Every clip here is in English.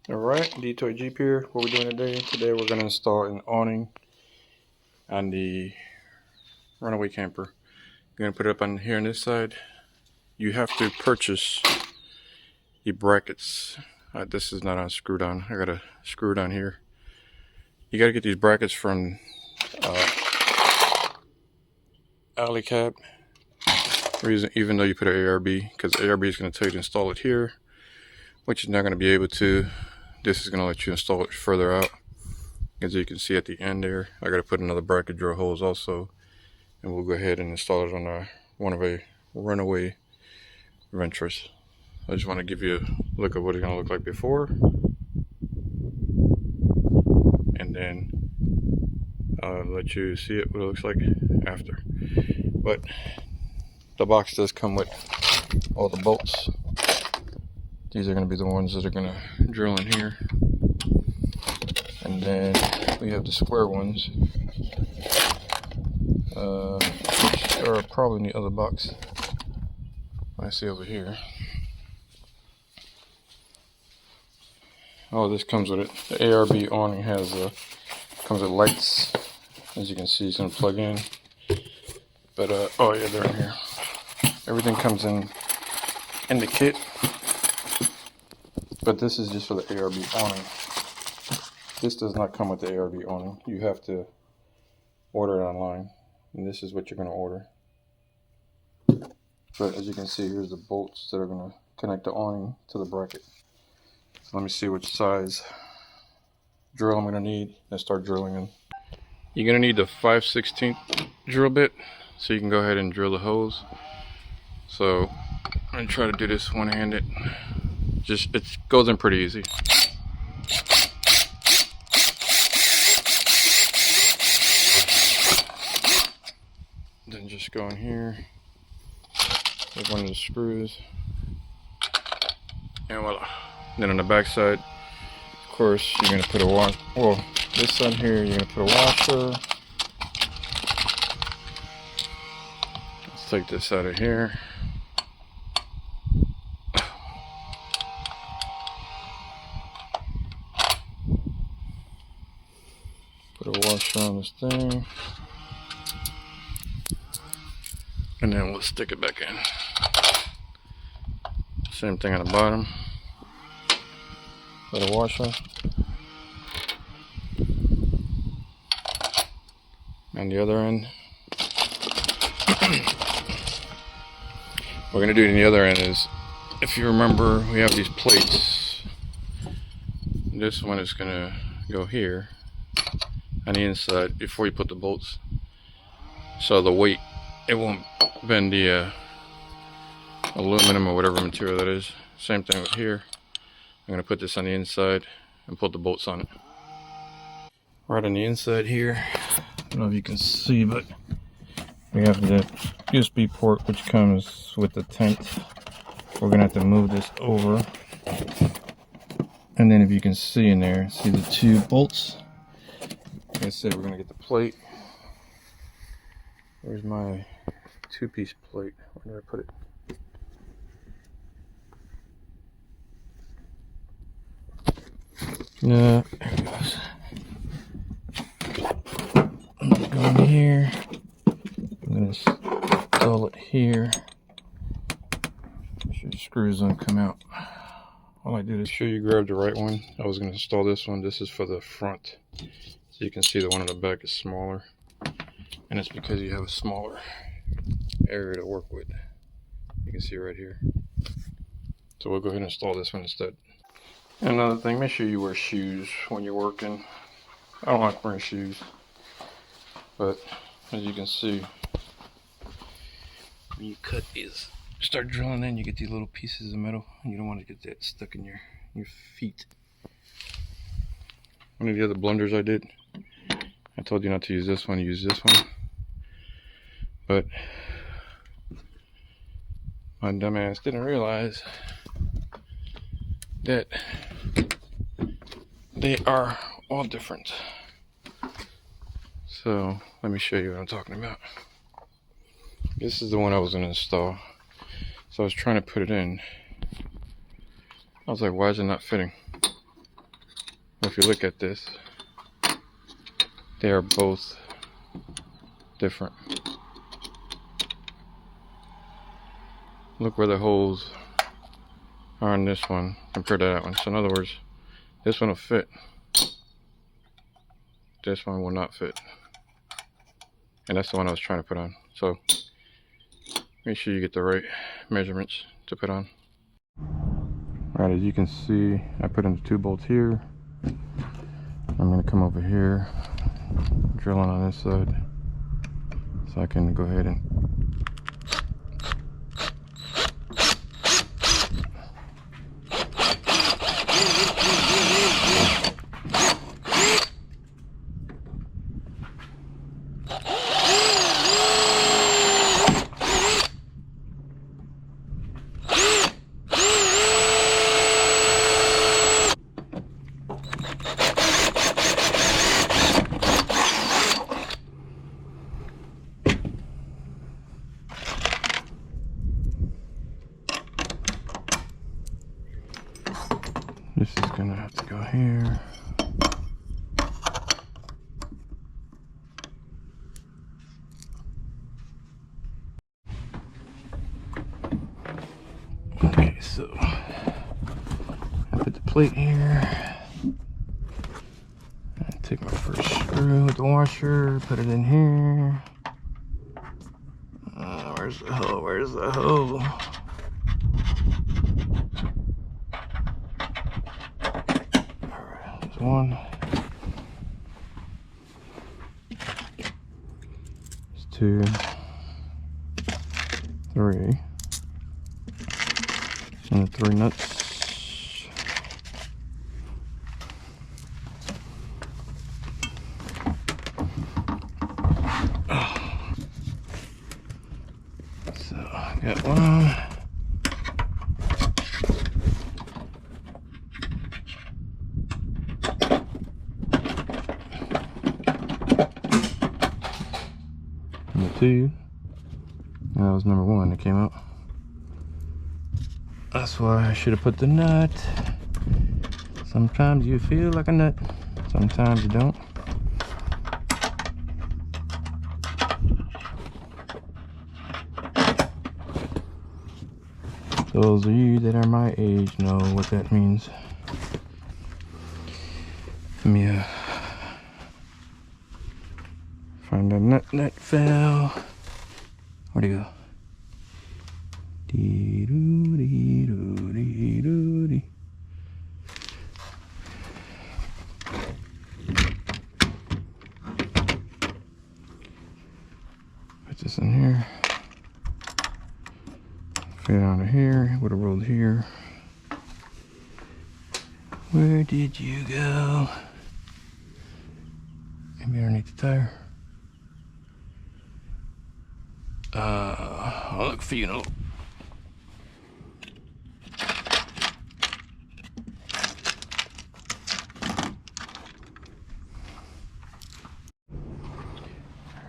Alright, Detoy Jeep here. What we're doing today? Today we're going to install an awning on the runaway camper. We're going to put it up on here on this side. You have to purchase the brackets. This is not unscrewed on. I got to screw it on here. You got to get these brackets from alu-cab. Even though you put an ARB, because ARB is going to tell you to install it here, which is not going to be able to. This is going to let you install it further out. As you can see at the end there, I got to put another bracket drill holes also, and we'll go ahead and install it on one of a runaway Ventures. I just want to give you a look at what it's going to look like before, and then let you see it what it looks like after. But the box does come with all the bolts. These are going to be the ones that are going to drill in here. And then we have the square ones, which are probably in the other box. I see over here. Oh, this comes with it. The ARB awning comes with lights. As you can see, it's going to plug in. But oh yeah, they're in here. Everything comes in the kit. But this is just for the ARB awning. This does not come with the ARB awning. You have to order it online. And this is what you're going to order. But as you can see, here's the bolts that are going to connect the awning to the bracket. So let me see which size drill I'm going to need and start drilling in. You're going to need the 5/16 drill bit so you can go ahead and drill the holes. So I'm going to try to do this one-handed. It goes in pretty easy. Then just go in here with one of the screws, and voila. Then on the back side, of course, you're going to put a wash. Well, this side here, you're going to put a washer. Let's take this out of here. Put a washer on this thing, and then we'll stick it back in. Same thing on the bottom. Put a washer. On the other end. What we're going to do on the other end is, if you remember, we have these plates. This one is going to go here on the inside before you put the bolts, so the weight, it won't bend the aluminum or whatever material that is. Same thing with here. I'm going to put this on the inside and put the bolts on it. Right on the inside here, I don't know if you can see, but we have the USB port which comes with the tent. We're going to have to move this over, and then if you can see in there, see the two bolts. Like I said, we're going to get the plate. Where's my two-piece plate? Where did I put it? No, there it goes. I'm going to go in here. I'm going to install it here. Make sure the screws don't come out. All I did is show you grab the right one. I was going to install this one. This is for the front. So you can see the one on the back is smaller, and it's because you have a smaller area to work with. You can see right here. So we'll go ahead and install this one instead. And another thing, make sure you wear shoes when you're working. I don't like wearing shoes, but as you can see, when you cut these, start drilling in, you get these little pieces of metal, and you don't want to get that stuck in your feet. One of the other blunders I did, I told you not to use this one, use this one. But my dumb ass didn't realize that they are all different. So let me show you what I'm talking about. This is the one I was going to install. So I was trying to put it in. I was like, why is it not fitting? if you look at this, they are both different. Look where the holes are on this one compared to that one. So in other words, this one will fit. This one will not fit. And that's the one I was trying to put on. So make sure you get the right measurements to put on. Alright, as you can see, I put in the 2 bolts here. I'm going to come over here, drill on this side, so I can go ahead and this is gonna have to go here. Okay, so I put the plate here. I take my first screw with the washer, put it in here. Where's the hole? Where's the hole? Alright, there's one. There's 2, 3. And the 3 nuts. So I got one. Number 2. And that was number 1 that came out. That's why I should have put the nut. Sometimes you feel like a nut, sometimes you don't. Those of you that are my age know what that means. Let me find a nut that fell. Where'd he go? Dee doo dee doo dee doo dee. Put this in here. Fit onto here. Would have rolled here. Where did you go? Maybe underneath the tire. I'll look for you in a little.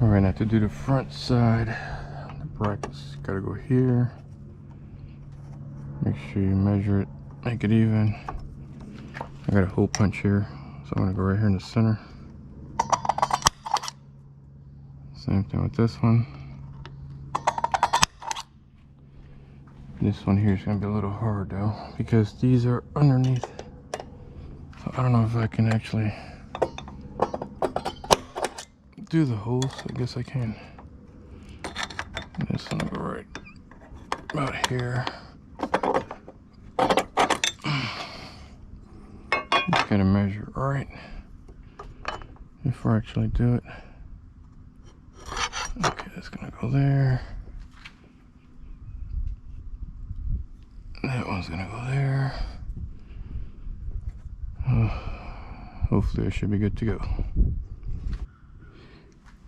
Alright, now to do the front side, the brackets gotta go here. Make sure you measure it, make it even. I got a hole punch here, so I'm gonna go right here in the center. Same thing with this one. This one here is gonna be a little hard though, because these are underneath. So I don't know if I can actually do the holes. I guess I can. And this one will go right about here. Just gotta measure it right before I actually do it. Okay, that's gonna go there. That one's gonna go there. Hopefully I should be good to go.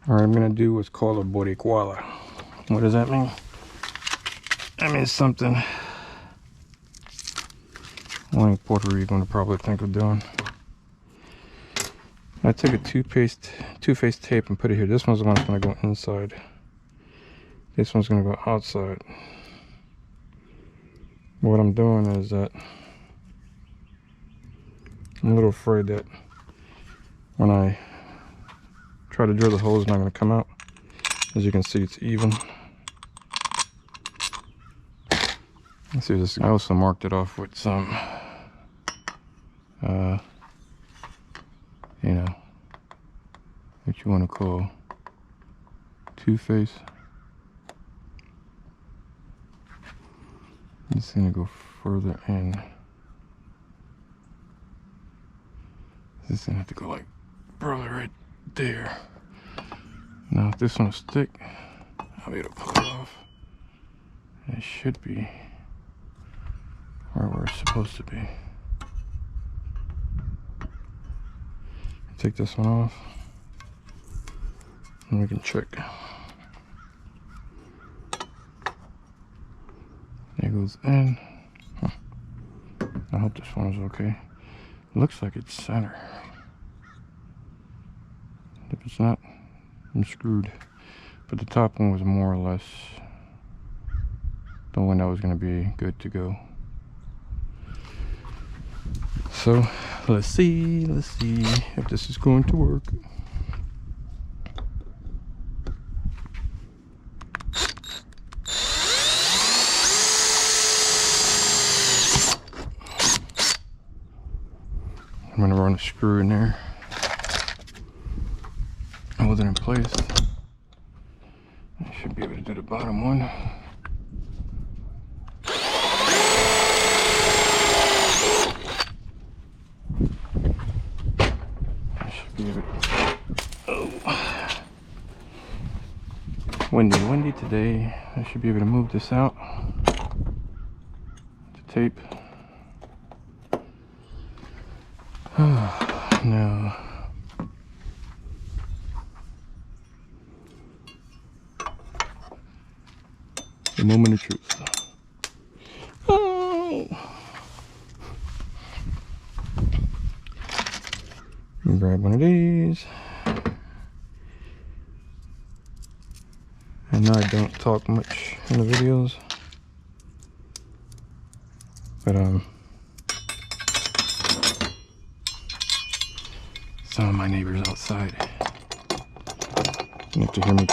Alright, I'm gonna do what's called a boricuala. What does that mean? That means something only Puerto Rican would probably think of doing. I took a two-faced tape and put it here. This one's the one that's gonna go inside. This one's gonna go outside. What I'm doing is that I'm a little afraid that when I try to drill the hole, it's not going to come out. As you can see, it's even. Let's see this. I also marked it off with some, you know, what you want to call two-face. I'm just going to go further in. This is going to have to go like probably right there. Now if this one will stick, I'll be able to pull it off. It should be right where it's supposed to be. Take this one off and we can check. It goes in. I hope this one is okay. It looks like it's center. If it's not, I'm screwed. But the top one was more or less the one that was going to be good to go. So let's see if this is going to work. I'm going to run a screw in there. Hold it in place. I should be able to do the bottom one. I should be able to. Oh. Windy today. I should be able to move this out. The tape. Oh, no. The moment of truth. Oh. Let me grab one of these. I know I don't talk much in the videos, but some of my neighbors outside, and if they hear me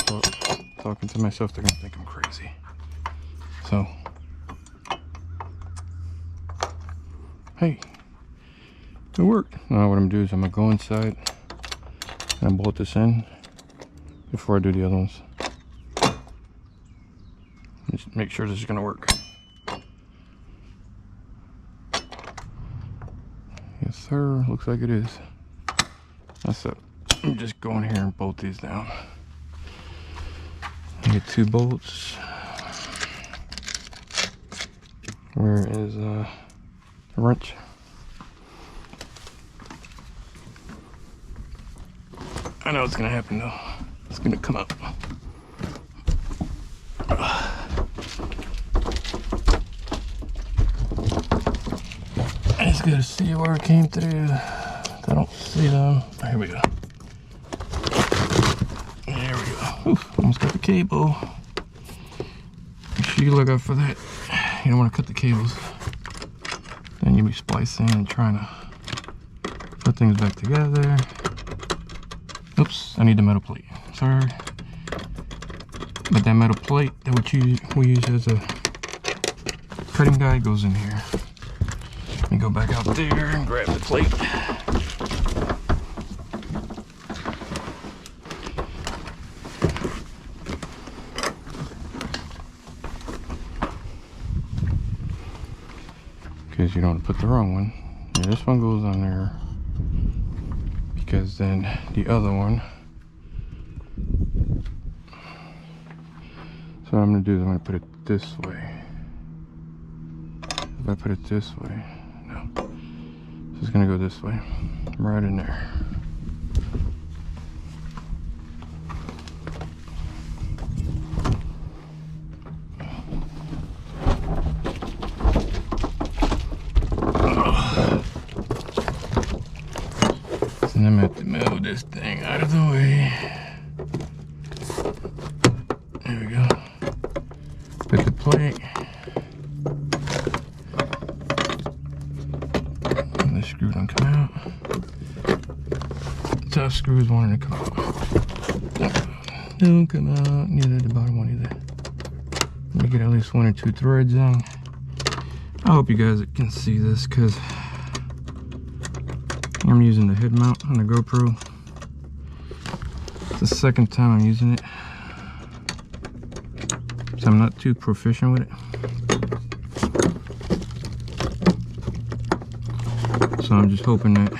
talking to myself, they're gonna think I'm crazy. So, hey, it worked. Now what I'm gonna do is I'm gonna go inside and bolt this in before I do the other ones. Just make sure this is gonna work. Yes, sir. Looks like it is. That's it. I'm just going here and bolt these down. I get 2 bolts. Where is the wrench? I know what's gonna happen though. It's gonna come up. I just gotta see where it came through. I don't see them. Oh, here we go. There we go. Oof, almost got the cable. Make sure you look out for that. You don't want to cut the cables. Then you'll be splicing and trying to put things back together. Oops, I need the metal plate. Sorry. But that metal plate that we use as a cutting guide goes in here. Let me go back out there and grab the plate. Because you don't want to put the wrong one. Yeah, this one goes on there because then the other one. So what I'm going to do is I'm going to put it this way. If I put it this way, no. So it's going to go this way, right in there. And I'm going to have to move this thing out of the way. There we go. Put the plate. And the screw don't come out. Top screws wanting to come out. Don't come out. Neither the bottom one either. Let me get at least 1 or 2 threads in. I hope you guys can see this because I'm using the head mount on the GoPro. It's the second time I'm using it, so I'm not too proficient with it. So I'm just hoping that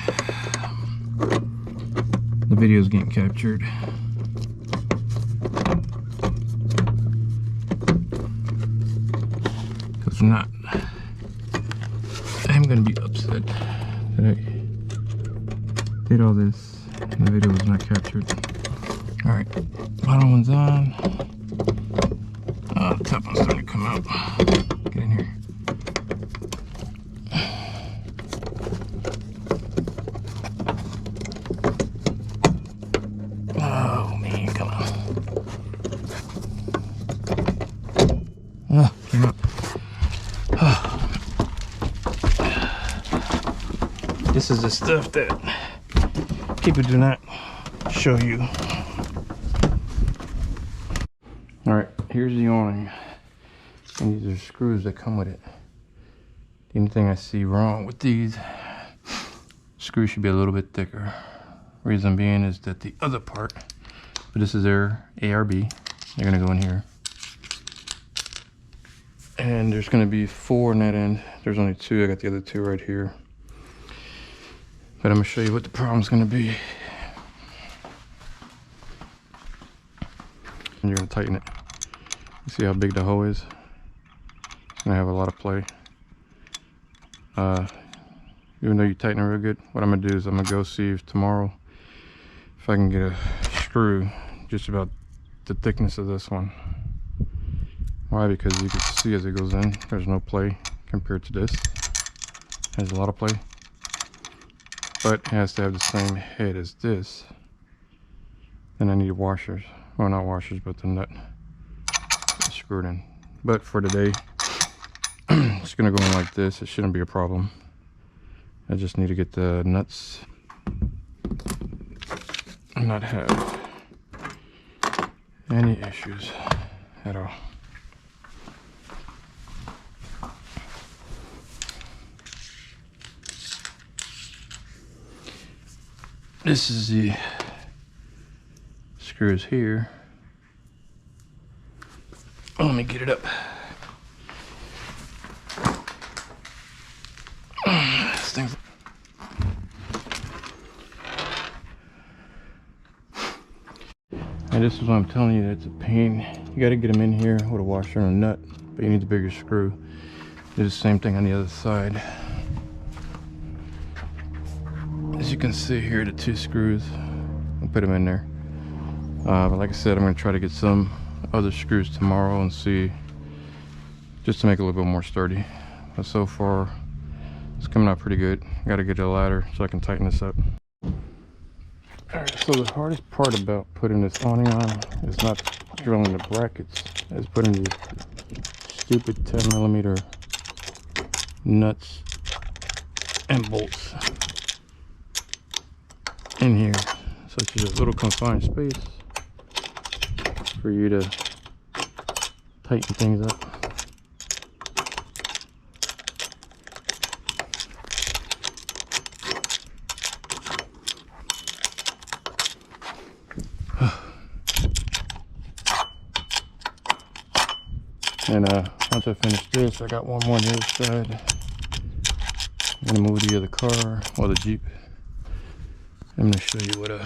the video is getting captured. If not, I'm gonna be upset that I did all this and the video was not captured. Alright, bottom one's on. The top one's starting to come out. Get in here. Oh man, come on. Came out. This is the stuff that people do not show you. Alright, here's the awning. And these are screws that come with it. The only thing I see wrong with these screws should be a little bit thicker. Reason being is that the other part, but this is their ARB, they're gonna go in here. And there's gonna be 4 in that end. There's only 2, I got the other 2 right here. But I'm gonna show you what the problem's gonna be. And you're gonna tighten it. You see how big the hole is? It's gonna have a lot of play. Even though you tighten it real good, what I'm gonna do is I'm gonna go see if tomorrow if I can get a screw just about the thickness of this one. Why? Because you can see as it goes in, there's no play compared to this. It has a lot of play. But it has to have the same head as this. Then I need washers. Well, not washers, but the nut screwed in. But for today, it's gonna go in like this. It shouldn't be a problem. I just need to get the nuts and not have any issues at all. This is the screws here. Oh, let me get it up. This thing's... And this is what I'm telling you, it's a pain. You gotta get them in here with a washer and a nut, but you need the bigger screw. Do the same thing on the other side. As you can see here, the 2 screws, I'll put them in there. But like I said, I'm going to try to get some other screws tomorrow and see, just to make it a little bit more sturdy. But so far, it's coming out pretty good. Got to get a ladder so I can tighten this up. Alright, so the hardest part about putting this awning on is not drilling the brackets, it's putting these stupid 10mm nuts and bolts in here, such as a little confined space for you to tighten things up. And once I finish this, I got one more on the other side. I'm gonna move the other car, or the Jeep. I'm gonna show you what it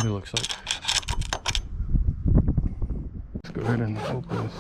looks like. Let's go ahead and open this.